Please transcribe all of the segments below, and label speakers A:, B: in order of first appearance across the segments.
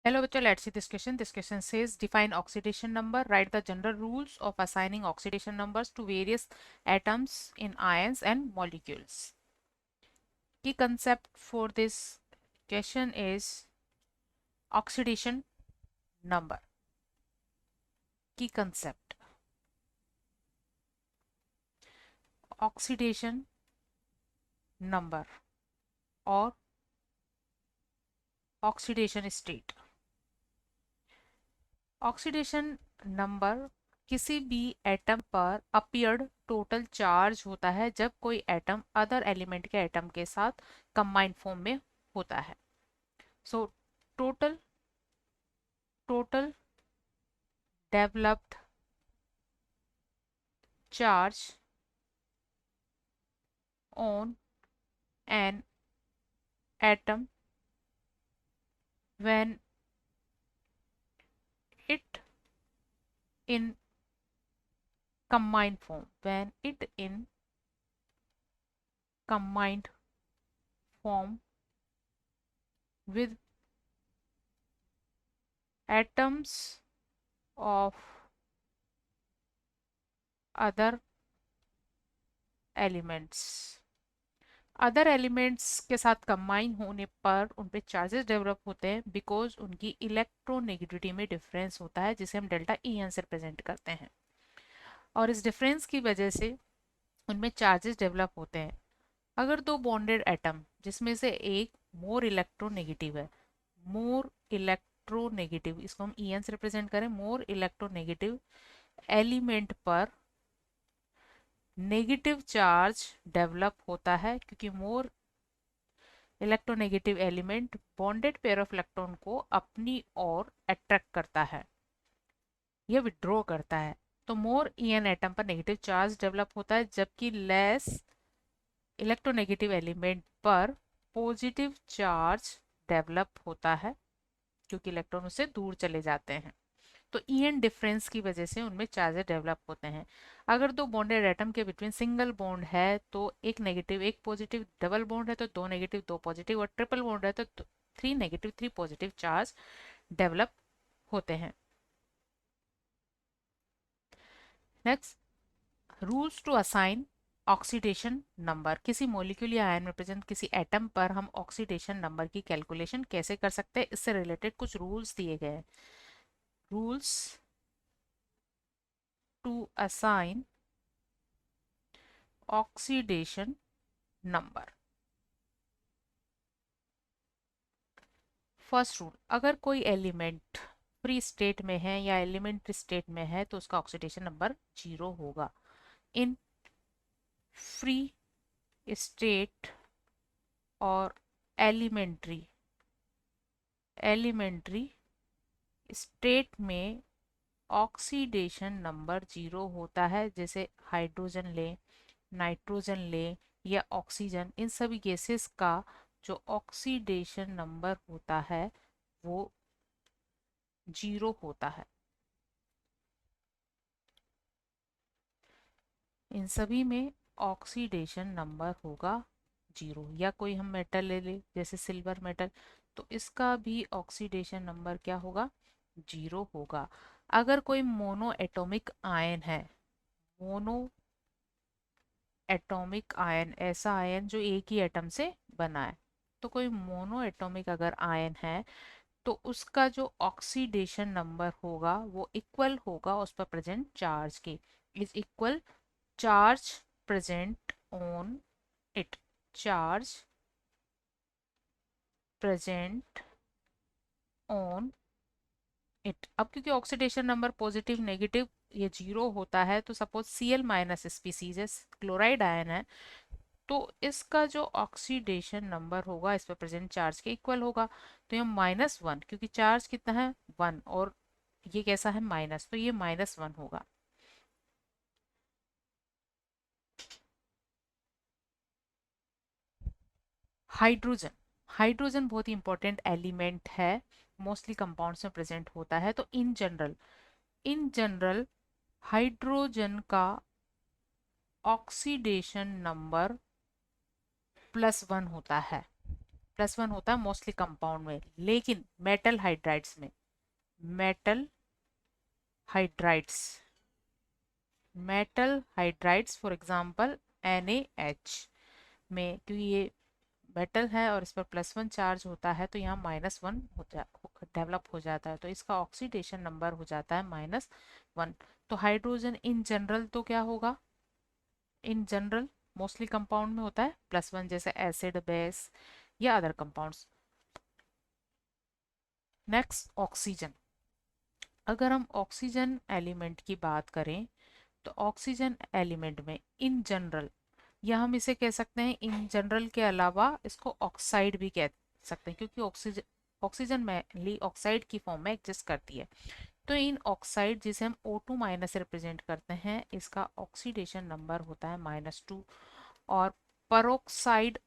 A: Hello, bachcho, let's see this question. This question says define oxidation number. Write the general rules of assigning oxidation numbers to various atoms in ions and molecules. Key concept for this question is oxidation number. Key concept. Oxidation number or oxidation state. Oxidation number किसी भी atom पर appeared total charge होता है जब कोई atom other element के atom के साथ कंबाइंड फॉर्म में होता है. So total total developed charge on an atom when it in combined form with atoms of other elements. Other elements के साथ कंबाइन होने पर उन पे चार्जेस डेवलप होते हैं बिकॉज उनकी इलेक्ट्रोनेगेटिविटी में डिफरेंस होता है जिसे हम डेल्टा ई एन से रिप्रेजेंट करते हैं और इस डिफरेंस की वजह से उनमें चार्जेस डेवलप होते हैं. अगर दो बॉन्डेड एटम जिसमें से एक मोर इलेक्ट्रोनेगेटिव है, मोर इलेक्ट्रोनेगेटिव, इसको हम ई एन से रिप्रेजेंट करें, मोर इलेक्ट्रोनेगेटिव एलिमेंट पर नेगेटिव चार्ज डेवलप होता है क्योंकि more electronegative element bonded pair of electron को अपनी ओर अट्रैक्ट करता है या विड्रॉ करता है. तो मोर ईएन एटम पर नेगेटिव चार्ज डेवलप होता है जबकि लेस इलेक्ट्रोनेगेटिव एलिमेंट पर पॉजिटिव चार्ज डेवलप होता है क्योंकि इलेक्ट्रॉन उससे दूर चले जाते हैं. तो ईएन डिफरेंस की वजह से उनमें चार्जेस डेवलप होते हैं. अगर दो बॉन्डेड एटम के बिटवीन सिंगल बॉन्ड है तो एक नेगेटिव एक पॉजिटिव, डबल बॉन्ड है तो दो नेगेटिव दो पॉजिटिव और ट्रिपल बॉन्ड है तो three negative three positive charge develop होते हैं. Next, rules to assign oxidation number. किसी मॉलिक्यूल या आयन में प्रेजेंट किसी एटम पर हम ऑक्सीडेशन नंबर की कैलकुलेशन कैसे कर सकते हैं, इससे रिलेटेड कुछ रूल्स दिए गए हैं. Rules to assign oxidation number. First rule, अगर कोई एलिमेंट फ्री स्टेट में है या एलिमेंट्री स्टेट में है तो उसका ऑक्सीडेशन नंबर 0 होगा. इन फ्री स्टेट और एलिमेंट्री स्टेट में ऑक्सीडेशन नंबर 0 होता है. जैसे हाइड्रोजन ले, नाइट्रोजन ले या ऑक्सीजन, इन सभी गैसेस का जो ऑक्सीडेशन नंबर होता है वो 0 होता है. इन सभी में ऑक्सीडेशन नंबर होगा 0. या कोई हम मेटल ले ले जैसे सिल्वर मेटल, तो इसका भी ऑक्सीडेशन नंबर क्या होगा, 0 होगा. अगर कोई मोनो एटॉमिक आयन है, मोनो एटॉमिक आयन, ऐसा आयन जो एक ही एटम से बना है, तो कोई मोनो एटॉमिक अगर आयन है तो उसका जो ऑक्सीडेशन नंबर होगा वो इक्वल होगा उस पर प्रेजेंट चार्ज के. Is equal charge present on it, charge present on it. अब क्योंकि ऑक्सीडेशन नंबर पॉजिटिव नेगेटिव ये 0 होता है तो सपोज Cl माइनस स्पीसीज है, क्लोराइड आयन है, तो इसका जो ऑक्सीडेशन नंबर होगा इस पर प्रेजेंट चार्ज के इक्वल होगा. तो ये -1, क्योंकि चार्ज कितना है 1 और ये कैसा है माइनस, तो ये -1 होगा. हाइड्रोजन, हाइड्रोजन बहुत ही इंपॉर्टेंट एलिमेंट है, मोस्टली कंपाउंड्स में प्रेजेंट होता है. तो इन जनरल हाइड्रोजन का ऑक्सीडेशन नंबर +1 होता है. +1 होता है मोस्टली कंपाउंड में, लेकिन मेटल हाइड्राइड्स में, metal hydrides, metal hydrides for example NaH में, क्योंकि ये मेटल है और इस पर +1 चार्ज होता है, तो यहाँ -1 डेवलप हो जाता है, तो इसका ऑक्सीडेशन नंबर हो जाता है -1। तो हाइड्रोजन इन जनरल तो क्या होगा, इन जनरल मोस्टली कंपाउंड में होता है +1, जैसे एसिड, बेस या अदर कंपाउंड्स। Next oxygen. अगर हम ऑक्सीजन एलिमेंट की बात करें तो ऑक्सीजन एलिमेंट में इन जनरल, या हम इसे कह सकते हैं इन जनरल के अलावा इसको ऑक्साइड भी कह सकते हैं, क्योंकि ऑक्सीजन ऑक्सीजन मेनली ऑक्साइड की फॉर्म में एग्जिस्ट करती है। तो इन ऑक्साइड जिसे हम O2 माइनस से रिप्रेजेंट करते हैं, इसका ऑक्सीडेशन नंबर होता है -2। और परोक्साइड,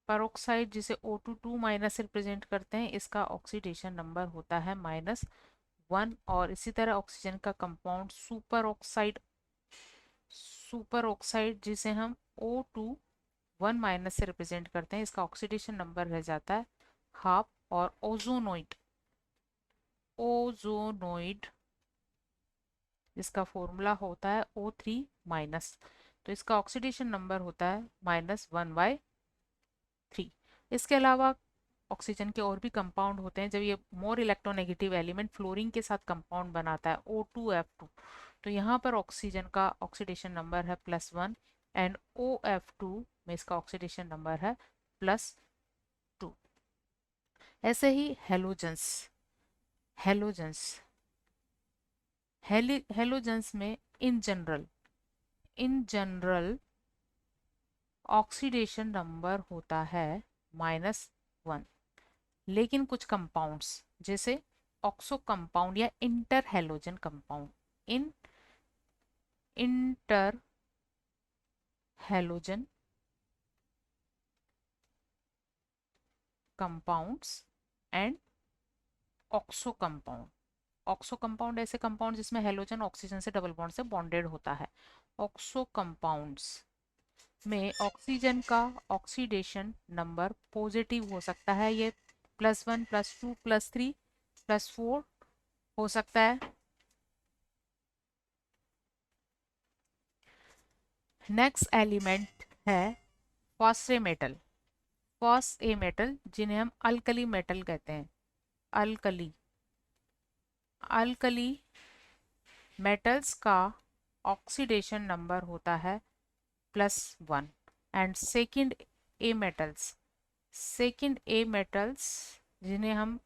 A: परोक्साइड जिसे O2 माइनस से रिप्रेजेंट करते हैं, इसका ऑक्सीडेशन नंबर होता है -1। और इसी तरह ऑक्सीजन का compound super oxide, super oxide जिसे हम O2 1 से रिप्रेजेंट करते हैं, इसका ऑक्सीडेशन नंबर रह जाता है हाफ। और ओजोनोइड, ओजोनोइड जिसका फॉर्मूला होता है O3-, तो इसका ऑक्सीडेशन नंबर होता है -1/3। इसके अलावा ऑक्सीजन के और भी कंपाउंड होते हैं। जब ये मोर इलेक्ट्रोनेगेटिव एलिमेंट फ्लोरीन के साथ कंपाउंड बनाता है O2F2, तो यहाँ पर ऑक्सीजन का ऑक्सीडेशन नंबर है +1, एंड OF2 में इसका ऑक्सीडेशन नंबर है +2। ऐसे ही हेलोजेंस, हेलोजेंस, हेलोजेंस में in general, in general oxidation number होता है -1, लेकिन कुछ कंपाउंड्स जैसे ऑक्सो कंपाउंड या inter halogen compound, in inter halogen compounds and oxo compound, oxo compound ऐसे कंपाउंड जिसमें हेलोजन ऑक्सीजन से डबल बॉन्ड से बॉन्डेड होता है। ऑक्सो कंपाउंड्स में ऑक्सीजन का ऑक्सीडेशन नंबर पॉजिटिव हो सकता है, ये +1, +2, +3, +4 हो सकता है। नेक्स्ट एलिमेंट है फॉस्फे मेटल, फॉस्फे मेटल जिन्हें हम अल्कली मेटल कहते हैं, अल्कली, अल्कली मेटल्स का ऑक्सीडेशन नंबर होता है +1। And second A metals, second A metals जिन्हें हम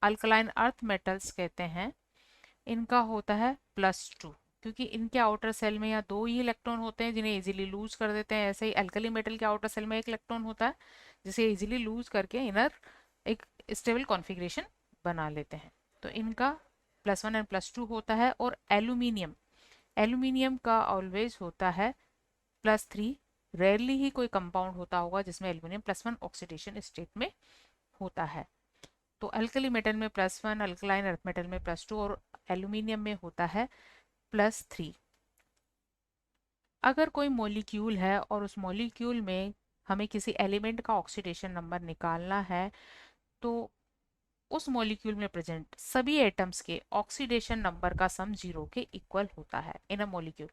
A: अल्कलाइन अर्थ मेटल्स कहते हैं, इनका होता है +2, क्योंकि इनके आउटर सेल में या दो ही इलेक्ट्रॉन होते हैं जिन्हें इजीली लूज कर देते हैं। ऐसे ही अल्कली मेटल के आउटर सेल में एक इलेक्ट्रॉन होता है जिसे इजीली लूज करके इनर एक स्टेबल कॉन्फ़िगरेशन बना लेते हैं। तो इनका +1 एंड +2 होता है। और एल्यूमिनियम, एल्यूमिनियम का ऑलवेज होता है +3। रेयरली ही कोई कंपाउंड होता होगा जिसमें एल्यूमिनियम +1 ऑक्सीडेशन स्टेट में होता है। तो अल्कली मेटल में +1, अल्कलाइन अर्थ मेटल में +2 और एल्यूमिनियम में होता है +3। अगर कोई मॉलिक्यूल है और उस मॉलिक्यूल में हमें किसी एलिमेंट का ऑक्सीडेशन नंबर निकालना है, तो उस मॉलिक्यूल में प्रेजेंट सभी एटम्स के ऑक्सीडेशन नंबर का सम 0 के इक्वल होता है इन अ मॉलिक्यूल।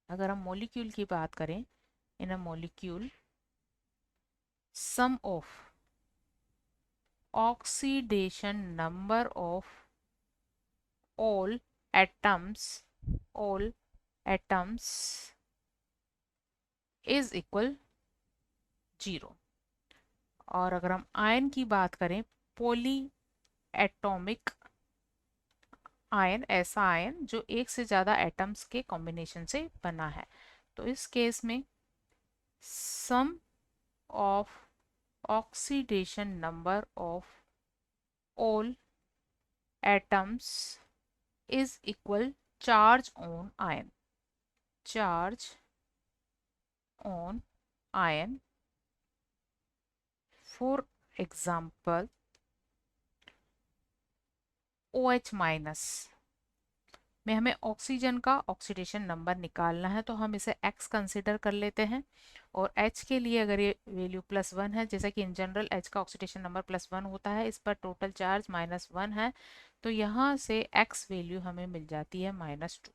A: अगर हम मॉलिक्यूल की बात करें, in a molecule sum of oxidation number of all atoms, all atoms is equal 0। और अगर हम आयन की बात करें, पॉली एटॉमिक आयन, ऐसा आयन जो एक से ज्यादा एटम्स के कॉम्बिनेशन से बना है, तो इस केस में sum of oxidation number of all atoms is equal charge on ion, charge on ion। for example OH minus, में हमें ऑक्सीजन का ऑक्सीडेशन नंबर निकालना है, तो हम इसे x कंसिडर कर लेते हैं। और H के लिए अगर ये वैल्यू +1 है, जैसा कि इन जनरल H का ऑक्सीडेशन नंबर +1 होता है, इस पर टोटल चार्ज -1 है, तो यहाँ से x वैल्यू हमें मिल जाती है -2।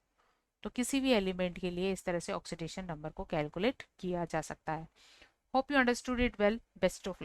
A: तो किसी भी एलिमेंट के लिए इस तरह से ऑक्सीडेशन नंबर को कैलकुलेट किया जा सकता है। Hope you understood it well. Best of luck.